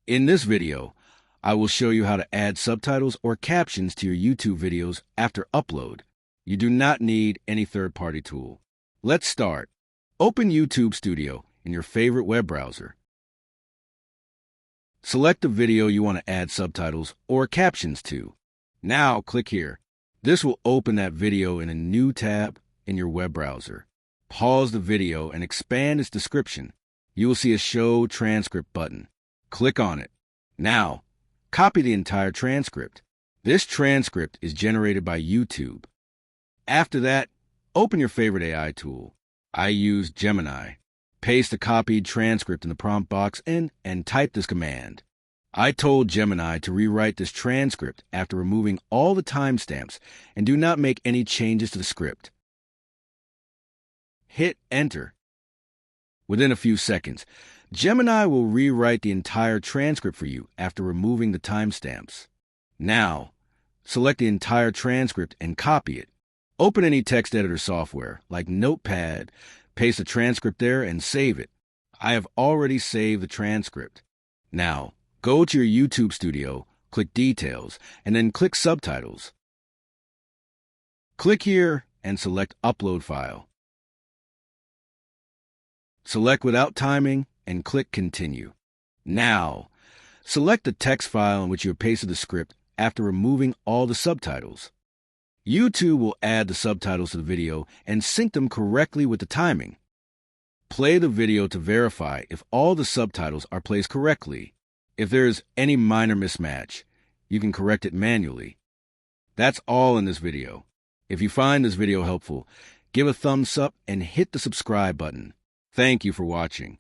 In this video, I will show you how to add subtitles or captions to your YouTube videos after upload. You do not need any third-party tool. Let's start. Open YouTube Studio in your favorite web browser. Select the video you want to add subtitles or captions to. Now click here. This will open that video in a new tab in your web browser. Pause the video and expand its description. You will see a Show Transcript button. Click on it. Now, copy the entire transcript. This transcript is generated by YouTube. After that, open your favorite AI tool. I use Gemini. Paste the copied transcript in the prompt box and type this command. I told Gemini to rewrite this transcript after removing all the timestamps and do not make any changes to the script. Hit Enter. Within a few seconds, Gemini will rewrite the entire transcript for you after removing the timestamps. Now, select the entire transcript and copy it. Open any text editor software like Notepad, paste the transcript there, and save it. I have already saved the transcript. Now, go to your YouTube Studio, click Details, and then click Subtitles. Click here and select Upload File. Select Without Timing and click Continue. Now, select the text file in which you have pasted the script after removing all the subtitles. YouTube will add the subtitles to the video and sync them correctly with the timing. Play the video to verify if all the subtitles are placed correctly. If there is any minor mismatch, you can correct it manually. That's all in this video. If you find this video helpful, give a thumbs up and hit the subscribe button. Thank you for watching.